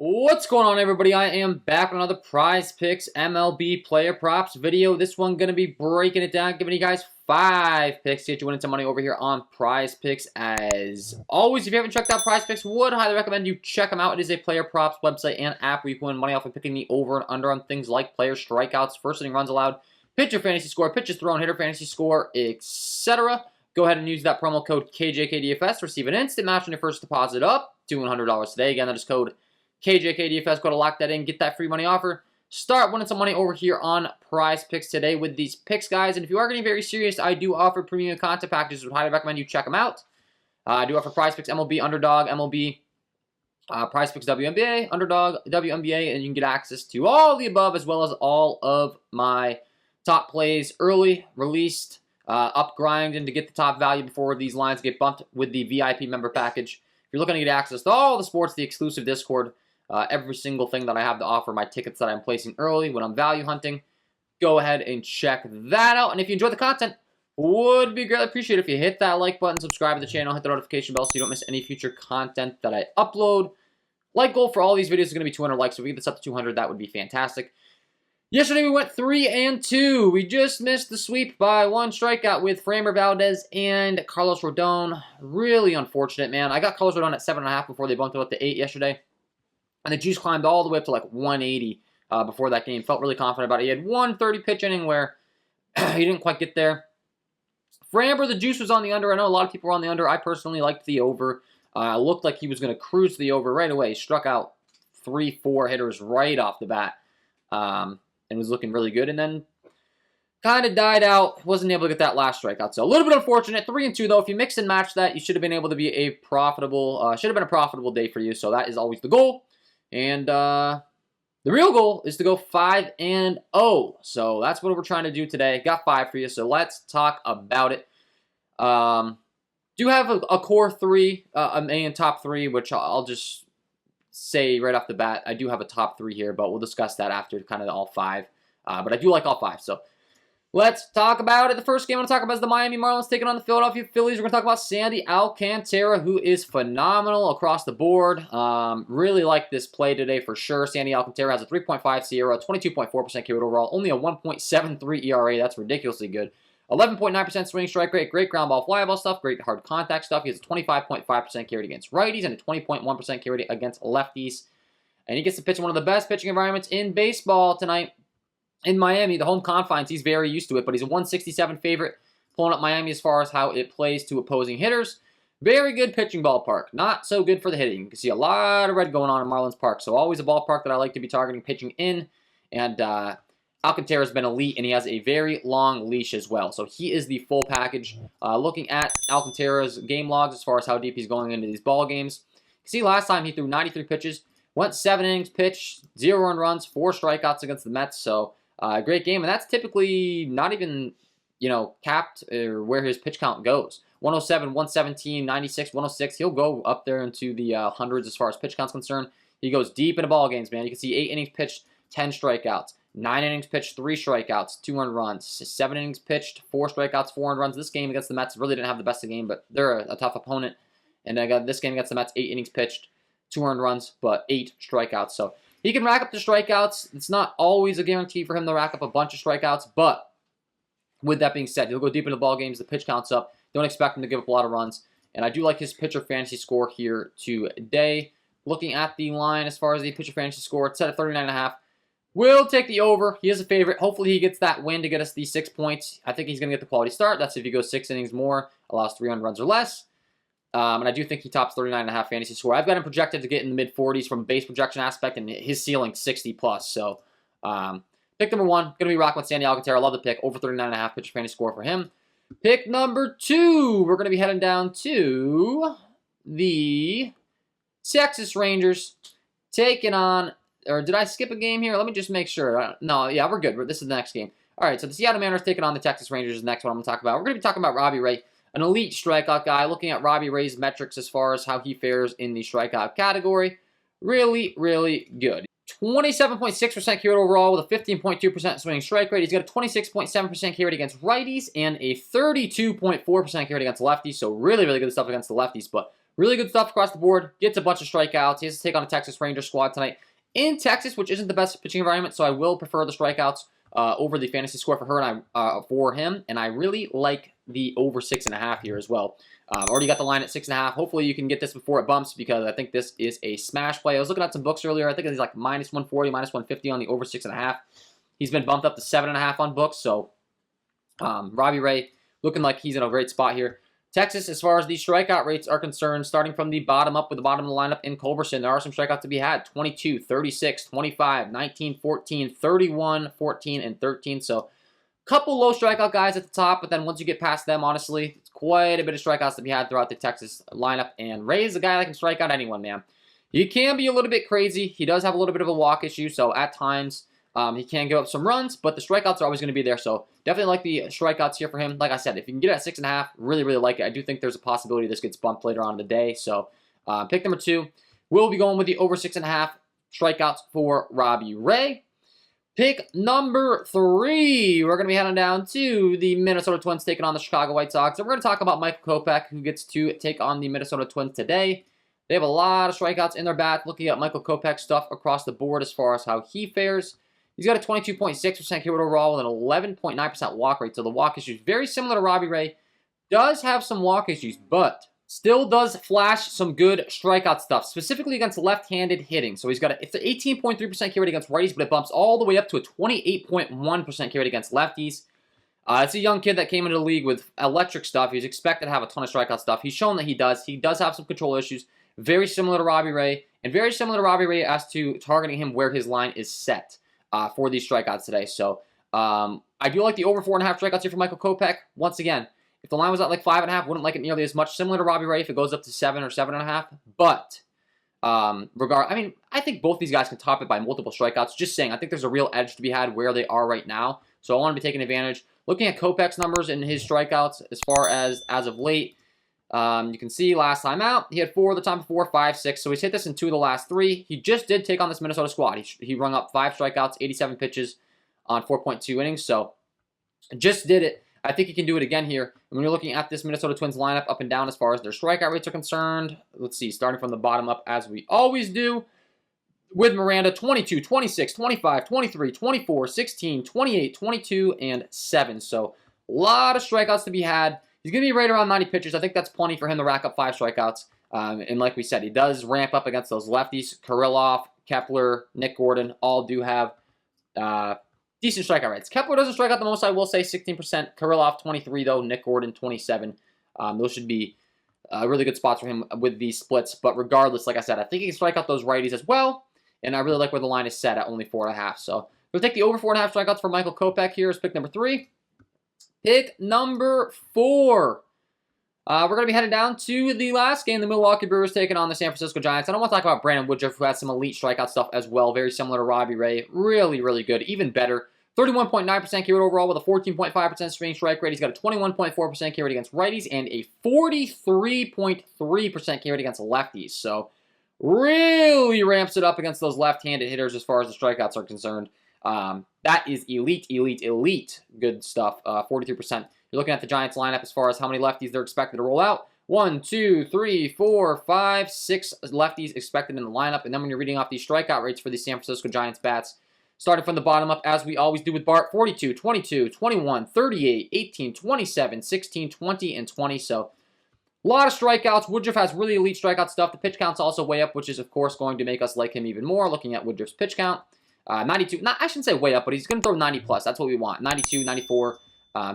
What's going on, everybody? I am back with another Prizepicks MLB player props video. This one going to be breaking it down, giving you guys 5 picks to get you winning some money over here on Prizepicks. As always, if you haven't checked out Prizepicks, would highly recommend you check them out. It is a player props website and app where you can win money off of picking the over and under on things like player strikeouts, first inning runs allowed, pitcher fantasy score, pitches thrown, hitter fantasy score, etc. Go ahead and use that promo code KJK DFS. Receive an instant match on your first deposit up to $100 today. Again, that is code KJK DFS. Go to lock that in, get that free money offer. Start winning some money over here on Prizepicks today with these picks, guys. And if you are getting very serious, I do offer premium content packages. Would highly recommend you check them out. I do offer Prizepicks MLB, Underdog, MLB, Prizepicks WNBA, Underdog, WNBA, and you can get access to all the above as well as all of my top plays early, released, up grinding to get the top value before these lines get bumped with the VIP member package. If you're looking to get access to all the sports, the exclusive Discord, every single thing that I have to offer, my tickets that I'm placing early when I'm value hunting, go ahead and check that out. And if you enjoy the content, would be greatly appreciated if you hit that like button, subscribe to the channel, hit the notification bell so you don't miss any future content that I upload. Like goal for all these videos is going to be 200 likes, so if we get this up to 200, that would be fantastic. Yesterday we went 3-2. We just missed the sweep by 1 strikeout with Framber Valdez and Carlos Rodon. Really unfortunate, man. I got Carlos Rodon at 7.5 before they bumped it up to 8 yesterday. And the juice climbed all the way up to like 180 before that game. Felt really confident about it. He had 1 30-pitch inning where he didn't quite get there. Framber, the juice was on the under. I know a lot of people were on the under. I personally liked the over. Looked like he was going to cruise the over right away. He struck out 3-4 hitters right off the bat. And was looking really good. And then kind of died out. Wasn't able to get that last strikeout. So a little bit unfortunate. 3-2 though. If you mix and match that, you should have been able to be a profitable, should have been a profitable day for you. So that is always the goal. And the real goal is to go 5-0. So that's what we're trying to do today. Got 5 for you. So let's talk about it. Do have a core 3, a main top 3, which I'll just say right off the bat, I do have a top 3 here, but we'll discuss that after kind of all 5. But I do like all 5. So let's talk about it. The first game I want to talk about is the Miami Marlins taking on the Philadelphia Phillies. We're going to talk about Sandy Alcantara, who is phenomenal across the board. Really like this play today for sure. Sandy Alcantara has a 3.5 SIERA, 22.4% K rate overall, only a 1.73 ERA. That's ridiculously good. 11.9% swing strike rate, great ground ball, fly ball stuff, great hard contact stuff. He has a 25.5% K rate against righties and a 20.1% K rate against lefties. And he gets to pitch in one of the best pitching environments in baseball tonight in Miami. The home confines, he's very used to it, but he's a 167 favorite, pulling up Miami as far as how it plays to opposing hitters. Very good pitching ballpark. Not so good for the hitting. You can see a lot of red going on in Marlins Park, so always a ballpark that I like to be targeting pitching in. And Alcantara's been elite, and he has a very long leash as well. So he is the full package. Looking at Alcantara's game logs as far as how deep he's going into these ball games. You see, last time he threw 93 pitches, went 7 innings pitched, 0 earned runs, 4 strikeouts against the Mets. So great game, and that's typically not even, capped or where his pitch count goes. 107, 117, 96, 106. He'll go up there into the hundreds as far as pitch count's concerned. He goes deep into ball games, man. You can see 8 innings pitched, 10 strikeouts. 9 innings pitched, 3 strikeouts, 2 earned runs. 7 innings pitched, 4 strikeouts, 4 earned runs. This game against the Mets really didn't have the best of game, but they're a tough opponent. And I got this game against the Mets, 8 innings pitched, 2 earned runs, but 8 strikeouts. So he can rack up the strikeouts. It's not always a guarantee for him to rack up a bunch of strikeouts, but with that being said, he'll go deep into ball games. The pitch count's up. Don't expect him to give up a lot of runs. And I do like his pitcher fantasy score here today. Looking at the line as far as the pitcher fantasy score, it's set at 39.5. We'll take the over. He is a favorite. Hopefully he gets that win to get us these 6 points. I think he's going to get the quality start. That's if he goes 6 innings more, allows 300 runs or less. And I do think he tops 39.5 fantasy score. I've got him projected to get in the mid-40s from a base projection aspect, and his ceiling 60+. So pick number 1, going to be rocking with Sandy Alcantara. I love the pick. Over 39.5 pitcher fantasy score for him. Pick number 2, we're going to be heading down to the Texas Rangers taking on... Or did I skip a game here? Let me just make sure. No, yeah, we're good. This is the next game. All right, so the Seattle Mariners taking on the Texas Rangers is the next one I'm going to talk about. We're going to be talking about Robbie Ray, an elite strikeout guy. Looking at Robbie Ray's metrics as far as how he fares in the strikeout category. Really, really good. 27.6% K rate overall with a 15.2% swinging strike rate. He's got a 26.7% K rate against righties and a 32.4% K rate against lefties. So really, really good stuff against the lefties. But Really good stuff across the board. Gets a bunch of strikeouts. He has to take on a Texas Rangers squad tonight in Texas, which isn't the best pitching environment, so I will prefer the strikeouts over the fantasy score for her and for him. And I really like the over 6.5 here as well. Already got the line at 6.5. Hopefully you can get this before it bumps because I think this is a smash play. I was looking at some books earlier. I think it's like minus 140, minus 150 on the over 6.5. He's been bumped up to 7.5 on books. So Robbie Ray looking like he's in a great spot here. Texas, as far as the strikeout rates are concerned, starting from the bottom up with the bottom of the lineup in Culberson, there are some strikeouts to be had. 22, 36, 25, 19, 14, 31, 14, and 13. So couple low strikeout guys at the top, but then once you get past them, honestly, it's quite a bit of strikeouts to be had throughout the Texas lineup. And Ray is a guy that can strike out anyone, man. He can be a little bit crazy. He does have a little bit of a walk issue, so at times he can give up some runs, but the strikeouts are always going to be there. So definitely like the strikeouts here for him. Like I said, if you can get it at 6.5, really, really like it. I do think there's a possibility this gets bumped later on in the day. So pick number 2. We'll be going with the over 6.5 strikeouts for Robbie Ray. Pick number 3, we're going to be heading down to the Minnesota Twins taking on the Chicago White Sox. And we're going to talk about Michael Kopech, who gets to take on the Minnesota Twins today. They have a lot of strikeouts in their bat. Looking at Michael Kopech's stuff across the board as far as how he fares. He's got a 22.6% K rate overall with an 11.9% walk rate. So the walk issue is very similar to Robbie Ray. Does have some walk issues, but still does flash some good strikeout stuff, specifically against left-handed hitting. So it's an 18.3% K rate against righties, but it bumps all the way up to a 28.1% K rate against lefties. It's a young kid that came into the league with electric stuff. He's expected to have a ton of strikeout stuff. He's shown that he does. He does have some control issues, very similar to Robbie Ray, and very similar to Robbie Ray as to targeting him where his line is set for these strikeouts today. So I do like the over 4.5 strikeouts here for Michael Kopech. Once again, if the line was at like 5.5, wouldn't like it nearly as much. Similar to Robbie Ray if it goes up to 7 or 7.5. But I think both these guys can top it by multiple strikeouts. Just saying, I think there's a real edge to be had where they are right now. So I want to be taking advantage. Looking at Kopech's numbers and his strikeouts as far as of late, you can see last time out, he had 4 the time before, 5, 6. So he's hit this in 2 of the last 3. He just did take on this Minnesota squad. He rung up 5 strikeouts, 87 pitches on 4.2 innings. So just did it. I think he can do it again here. And when you're looking at this Minnesota Twins lineup up and down as far as their strikeout rates are concerned, let's see, starting from the bottom up as we always do, with Miranda, 22, 26, 25, 23, 24, 16, 28, 22, and 7. So a lot of strikeouts to be had. He's going to be right around 90 pitches. I think that's plenty for him to rack up 5 strikeouts. And like we said, he does ramp up against those lefties. Kirilloff, Kepler, Nick Gordon all do have decent strikeout rates. Kepler doesn't strike out the most, I will say, 16%. Kirilloff, 23, though. Nick Gordon, 27. Those should be really good spots for him with these splits. But regardless, like I said, I think he can strike out those righties as well. And I really like where the line is set at only 4.5. So we'll take the over 4.5 strikeouts for Michael Kopech here as pick number 3. Pick number 4. We're going to be headed down to the last game. The Milwaukee Brewers taking on the San Francisco Giants. I don't want to talk about Brandon Woodruff, who has some elite strikeout stuff as well. Very similar to Robbie Ray. Really, really good. Even better. 31.9% K rate overall with a 14.5% swing strike rate. He's got a 21.4% K rate against righties and a 43.3% K rate against lefties. So really ramps it up against those left-handed hitters as far as the strikeouts are concerned. That is elite, elite, elite good stuff. 43%. You're looking at the Giants lineup as far as how many lefties they're expected to roll out. 1, 2, 3, 4, 5, 6 lefties expected in the lineup. And then when you're reading off these strikeout rates for the San Francisco Giants bats, starting from the bottom up, as we always do with Bart, 42, 22, 21, 38, 18, 27, 16, 20, and 20. So a lot of strikeouts. Woodruff has really elite strikeout stuff. The pitch count's also way up, which is, of course, going to make us like him even more, looking at Woodruff's pitch count. 92, I shouldn't say way up, but he's going to throw 90 plus. That's what we want. 92, 94,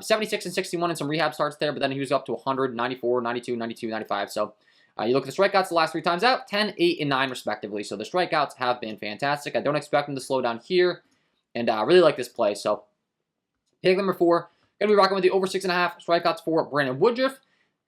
76 and 61 and some rehab starts there, but then he was up to 100, 94, 92, 92, 95. So you look at the strikeouts the last 3 times out, 10, 8, and 9 respectively. So the strikeouts have been fantastic. I don't expect him to slow down here, and I really like this play. So pick number 4, going to be rocking with the over 6.5 strikeouts for Brandon Woodruff.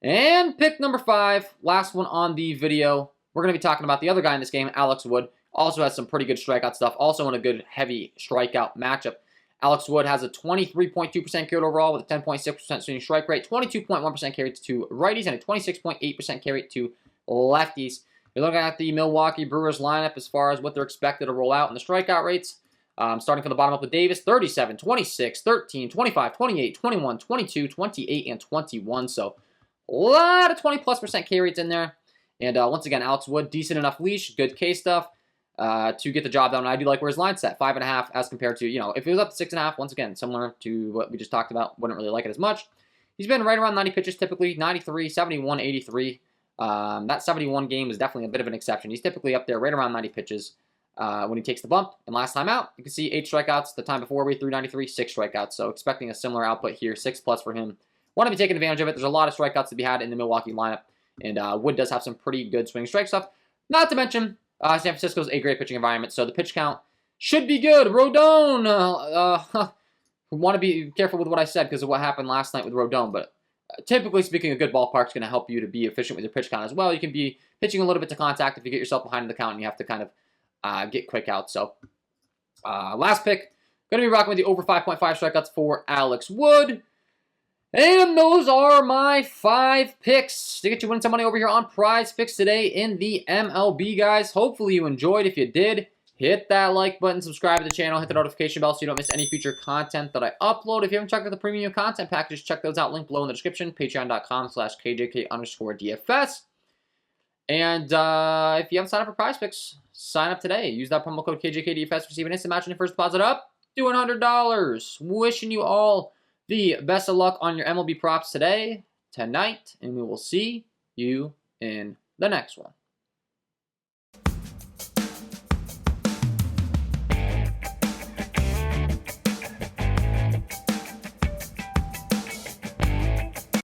And pick number 5, last one on the video. We're going to be talking about the other guy in this game, Alex Wood. Also has some pretty good strikeout stuff. Also in a good heavy strikeout matchup. Alex Wood has a 23.2% K rate overall with a 10.6% swinging strike rate, 22.1% K rate to righties, and a 26.8% K rate to lefties. You're looking at the Milwaukee Brewers lineup as far as what they're expected to roll out in the strikeout rates. Starting from the bottom up with Davis, 37, 26, 13, 25, 28, 21, 22, 28, and 21. So a lot of 20+% K rates in there. And once again, Alex Wood, decent enough leash, good K stuff to get the job done. And I do like where his line's set, 5.5 as compared to, if it was up to 6.5, once again, similar to what we just talked about, wouldn't really like it as much. He's been right around 90 pitches typically, 93, 71, 83. That 71 game is definitely a bit of an exception. He's typically up there right around 90 pitches when he takes the bump. And last time out, you can see 8 strikeouts. The time before we threw 93, 6 strikeouts. So expecting a similar output here, 6+ for him. Want to be taking advantage of it. There's a lot of strikeouts to be had in the Milwaukee lineup. And Wood does have some pretty good swing strike stuff. Not to mention, San Francisco's a great pitching environment. So the pitch count should be good. Rodon! Want to be careful with what I said because of what happened last night with Rodon. But typically speaking, a good ballpark is going to help you to be efficient with your pitch count as well. You can be pitching a little bit to contact if you get yourself behind in the count and you have to kind of get quick out. So last pick, going to be rocking with the over 5.5 strikeouts for Alex Wood. And those are my 5 picks to get you winning some money over here on Prizepicks today in the MLB, guys. Hopefully you enjoyed. If you did, hit that like button, subscribe to the channel, hit the notification bell so you don't miss any future content that I upload. If you haven't checked out the premium content packages, check those out. Link below in the description, patreon.com/KJK_DFS. And if you haven't signed up for Prizepicks, sign up today. Use that promo code KJK DFS to receive an instant match on your first deposit up to $100. Wishing you all the best of luck on your MLB props today, tonight, and we will see you in the next one.